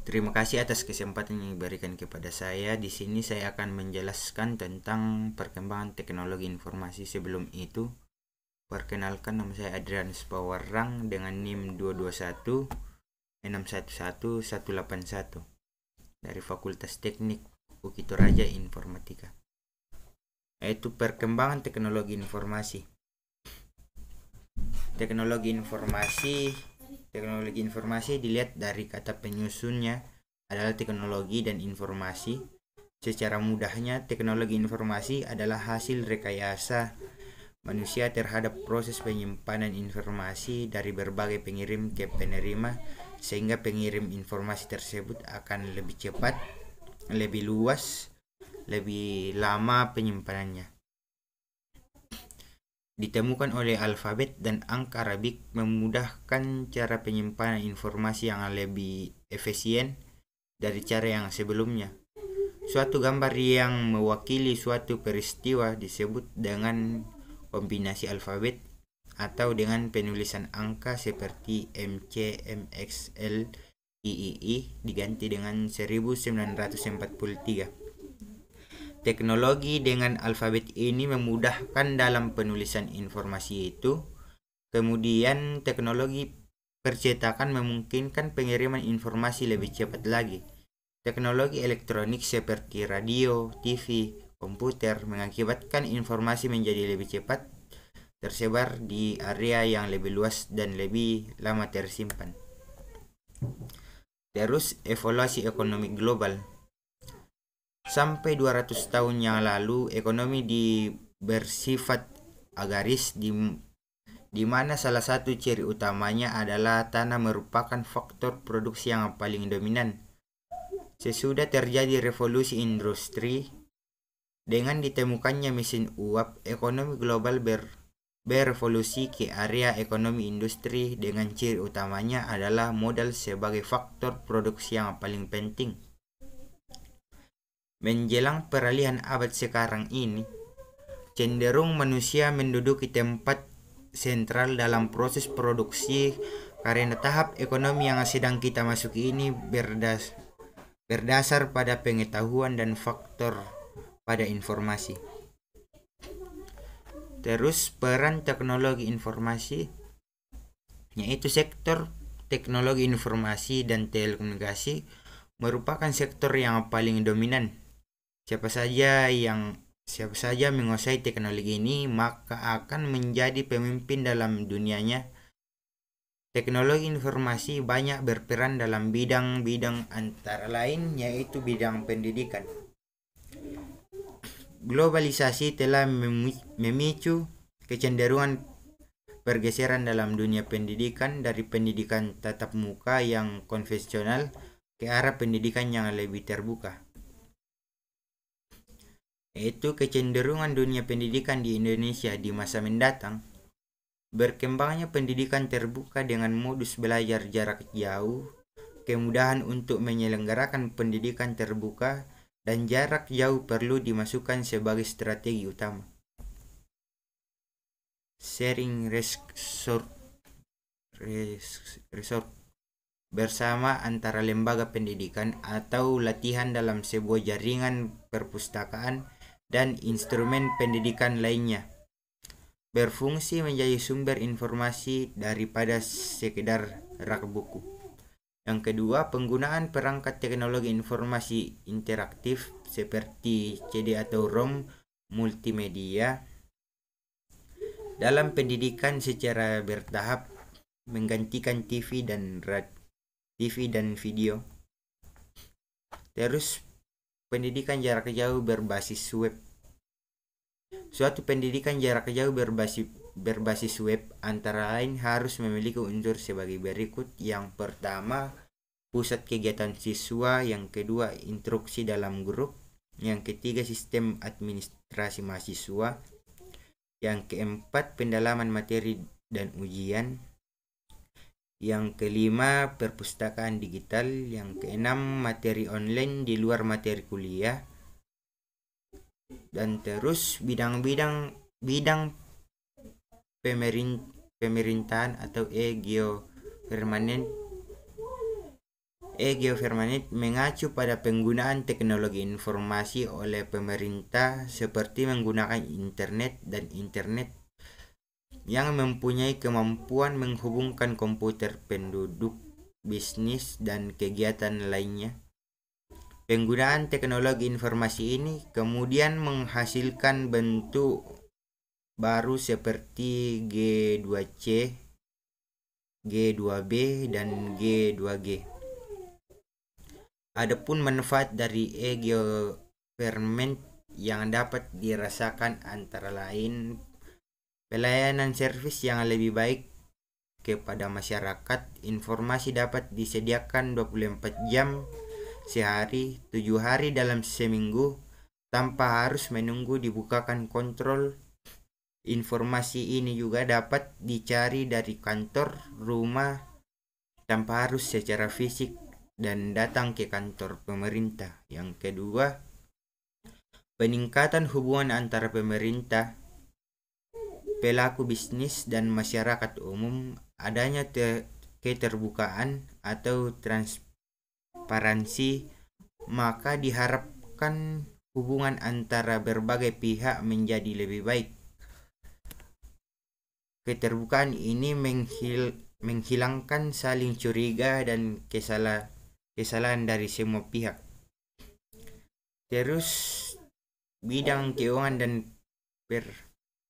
Terima kasih atas kesempatan yang diberikan kepada saya. Di sini saya akan menjelaskan tentang perkembangan teknologi informasi. Sebelum itu, perkenalkan, nama saya Adrianus Pawarrang dengan NIM 221 611 181 dari Fakultas Teknik UKI Toraja Informatika. Yaitu perkembangan teknologi informasi. Teknologi informasi dilihat dari kata penyusunnya adalah teknologi dan informasi. Secara mudahnya, teknologi informasi adalah hasil rekayasa manusia terhadap proses penyimpanan informasi dari berbagai pengirim ke penerima, sehingga pengirim informasi tersebut akan lebih cepat, lebih luas, lebih lama penyimpanannya. Ditemukan oleh alfabet dan angka Arabik memudahkan cara penyimpanan informasi yang lebih efisien dari cara yang sebelumnya. Suatu gambar yang mewakili suatu peristiwa disebut dengan kombinasi alfabet atau dengan penulisan angka seperti MC, MXL, III diganti dengan 1943. Teknologi dengan alfabet ini memudahkan dalam penulisan informasi itu. Kemudian teknologi percetakan memungkinkan pengiriman informasi lebih cepat lagi. Teknologi elektronik seperti radio, TV, komputer mengakibatkan informasi menjadi lebih cepat, tersebar di area yang lebih luas dan lebih lama tersimpan. Terus evaluasi ekonomi global. Sampai 200 tahun yang lalu, ekonomi bersifat agraris di mana salah satu ciri utamanya adalah tanah merupakan faktor produksi yang paling dominan. Sesudah terjadi revolusi industri, dengan ditemukannya mesin uap, ekonomi global berevolusi ke area ekonomi industri dengan ciri utamanya adalah modal sebagai faktor produksi yang paling penting. Menjelang peralihan abad sekarang ini, cenderung manusia menduduki tempat sentral dalam proses produksi karena tahap ekonomi yang sedang kita masuki ini berdasar pada pengetahuan dan faktor pada informasi. Terus peran teknologi informasi, yaitu sektor teknologi informasi dan telekomunikasi merupakan sektor yang paling dominan. Siapa saja menguasai teknologi ini maka akan menjadi pemimpin dalam dunianya. Teknologi informasi banyak berperan dalam bidang-bidang antara lain yaitu bidang pendidikan. Globalisasi telah memicu kecenderungan pergeseran dalam dunia pendidikan dari pendidikan tatap muka yang konvensional ke arah pendidikan yang lebih terbuka. Yaitu kecenderungan dunia pendidikan di Indonesia di masa mendatang. Berkembangnya pendidikan terbuka dengan modus belajar jarak jauh, kemudahan untuk menyelenggarakan pendidikan terbuka dan jarak jauh perlu dimasukkan sebagai strategi utama. Sharing resource bersama antara lembaga pendidikan atau latihan dalam sebuah jaringan perpustakaan dan instrumen pendidikan lainnya berfungsi menjadi sumber informasi daripada sekedar rak buku. Yang kedua, penggunaan perangkat teknologi informasi interaktif seperti CD atau ROM multimedia dalam pendidikan secara bertahap menggantikan TV dan video. Terus pendidikan jarak jauh berbasis web. Suatu pendidikan jarak jauh berbasis web antara lain harus memiliki unsur sebagai berikut. Yang pertama, pusat kegiatan siswa. Yang kedua, instruksi dalam grup. Yang ketiga, sistem administrasi mahasiswa. Yang keempat, pendalaman materi dan ujian. Yang kelima, perpustakaan digital. Yang keenam, materi online di luar materi kuliah. Dan terus bidang pemerintahan atau e-government mengacu pada penggunaan teknologi informasi oleh pemerintah seperti menggunakan internet dan internet yang mempunyai kemampuan menghubungkan komputer penduduk, bisnis, dan kegiatan lainnya. Penggunaan teknologi informasi ini kemudian menghasilkan bentuk baru seperti G2C, G2B, dan G2G. Adapun manfaat dari e-government yang dapat dirasakan antara lain pelayanan servis yang lebih baik kepada masyarakat, informasi dapat disediakan 24 jam sehari, 7 hari dalam seminggu tanpa harus menunggu dibukakan kontrol. Informasi ini juga dapat dicari dari kantor, rumah, tanpa harus secara fisik dan datang ke kantor pemerintah. Yang kedua, peningkatan hubungan antara pemerintah, pelaku bisnis, dan masyarakat umum. Adanya keterbukaan atau transparansi, maka diharapkan hubungan antara berbagai pihak menjadi lebih baik. Keterbukaan ini menghilangkan saling curiga dan kesalahan dari semua pihak. Terus bidang keuangan dan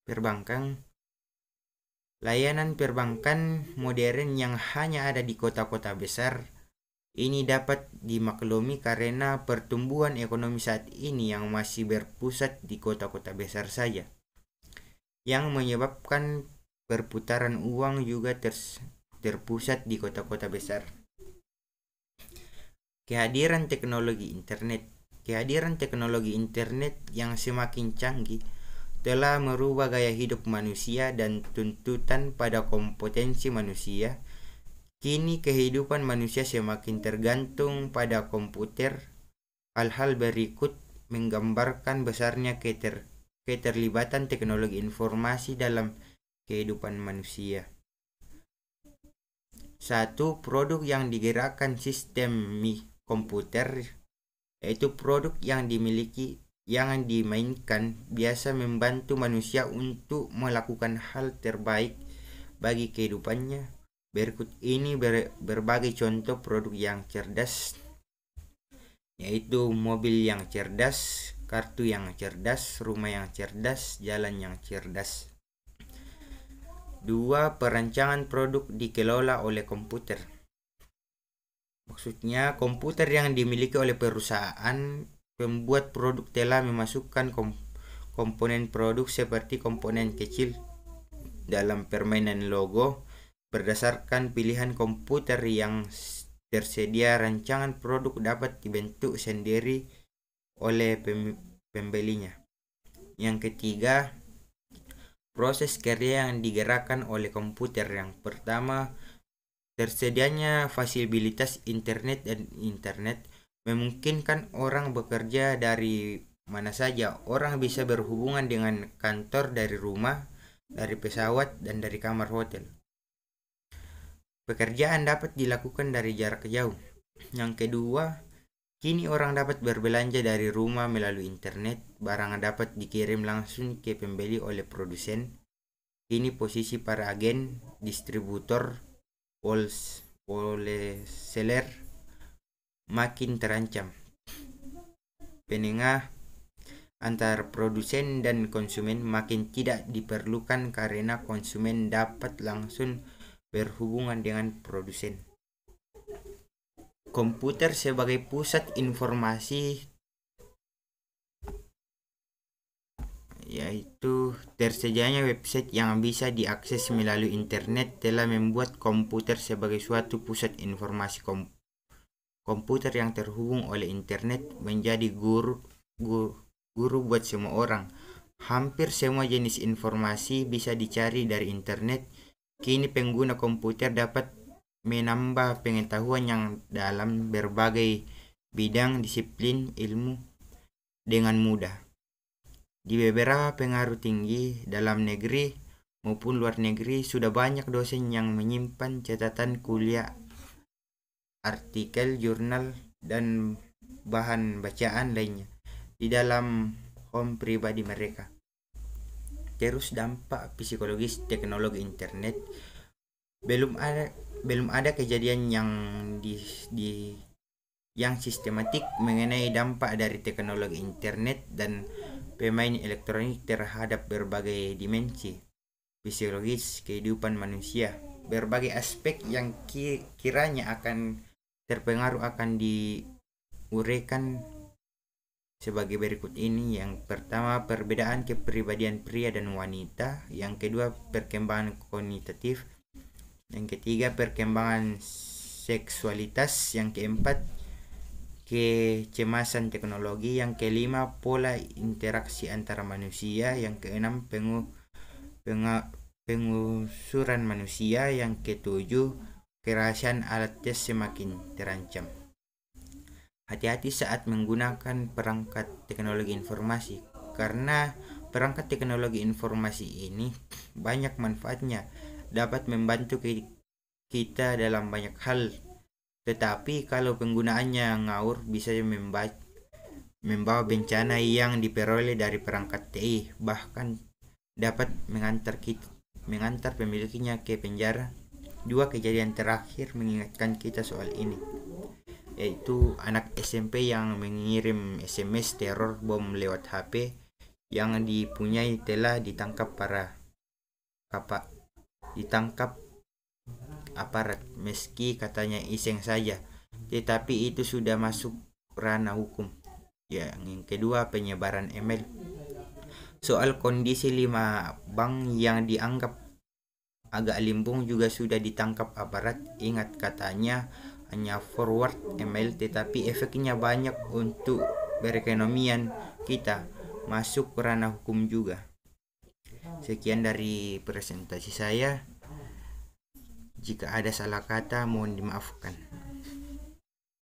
perbankan. Layanan perbankan modern yang hanya ada di kota-kota besar ini dapat dimaklumi karena pertumbuhan ekonomi saat ini yang masih berpusat di kota-kota besar saja, yang menyebabkan perputaran uang juga terpusat di kota-kota besar. Kehadiran teknologi internet yang semakin canggih telah merubah gaya hidup manusia dan tuntutan pada kompetensi manusia. Kini kehidupan manusia semakin tergantung pada komputer. Hal-hal berikut menggambarkan besarnya keterlibatan teknologi informasi dalam kehidupan manusia. 1. Produk yang digerakkan sistem komputer, yaitu produk yang dimainkan biasa membantu manusia untuk melakukan hal terbaik bagi kehidupannya. Berikut ini berbagai contoh produk yang cerdas, yaitu mobil yang cerdas, kartu yang cerdas, rumah yang cerdas, jalan yang cerdas. 2. Perancangan produk dikelola oleh komputer. Maksudnya komputer yang dimiliki oleh perusahaan pembuat produk telah memasukkan komponen produk seperti komponen kecil dalam permainan logo. Berdasarkan pilihan komputer yang tersedia, rancangan produk dapat dibentuk sendiri oleh pembelinya. Yang ketiga, proses kerja yang digerakkan oleh komputer. Yang pertama, tersedianya fasilitas internet dan internet memungkinkan orang bekerja dari mana saja. Orang bisa berhubungan dengan kantor dari rumah, dari pesawat, dan dari kamar hotel. Pekerjaan dapat dilakukan dari jarak jauh. Yang kedua, kini orang dapat berbelanja dari rumah melalui internet. Barang dapat dikirim langsung ke pembeli oleh produsen. Kini posisi para agen, distributor, wholesaler makin terancam. Penengah antar produsen dan konsumen makin tidak diperlukan karena konsumen dapat langsung berhubungan dengan produsen. Komputer sebagai pusat informasi, yaitu tersedianya website yang bisa diakses melalui internet telah membuat komputer sebagai suatu pusat informasi. Komputer yang terhubung oleh internet menjadi guru buat semua orang. Hampir semua jenis informasi bisa dicari dari internet. Kini pengguna komputer dapat menambah pengetahuan yang dalam berbagai bidang disiplin ilmu dengan mudah. Di beberapa pengaruh tinggi dalam negeri maupun luar negeri, sudah banyak dosen yang menyimpan catatan kuliah artikel, jurnal, dan bahan bacaan lainnya di dalam home pribadi mereka. Terus dampak psikologis teknologi internet, belum ada kejadian yang sistematik mengenai dampak dari teknologi internet dan pemain elektronik terhadap berbagai dimensi fisiologis kehidupan manusia. Berbagai aspek yang kiranya akan terpengaruh akan diuraikan sebagai berikut ini. Yang pertama, perbedaan kepribadian pria dan wanita. Yang kedua, perkembangan kuantitatif. Yang ketiga, perkembangan seksualitas. Yang keempat, kecemasan teknologi. Yang kelima, pola interaksi antara manusia. Yang keenam, pengusuran manusia. Yang ketujuh, kerahasiaan alat tes semakin terancam. Hati-hati saat menggunakan perangkat teknologi informasi, karena perangkat teknologi informasi ini banyak manfaatnya, dapat membantu kita dalam banyak hal. Tetapi kalau penggunaannya ngawur, bisa membawa bencana yang diperoleh dari perangkat TI, bahkan dapat mengantar pemiliknya ke penjara. Dua kejadian terakhir mengingatkan kita soal ini, yaitu anak SMP yang mengirim SMS teror bom lewat HP yang dipunyai telah ditangkap aparat, meski katanya iseng saja, tetapi itu sudah masuk ranah hukum. Yang kedua, penyebaran email. Soal kondisi 5 bank yang dianggap agak limbung juga sudah ditangkap aparat. Ingat, katanya hanya forward email, tetapi efeknya banyak untuk perekonomian kita, masuk ranah hukum juga. Sekian dari presentasi saya. Jika ada salah kata, mohon dimaafkan.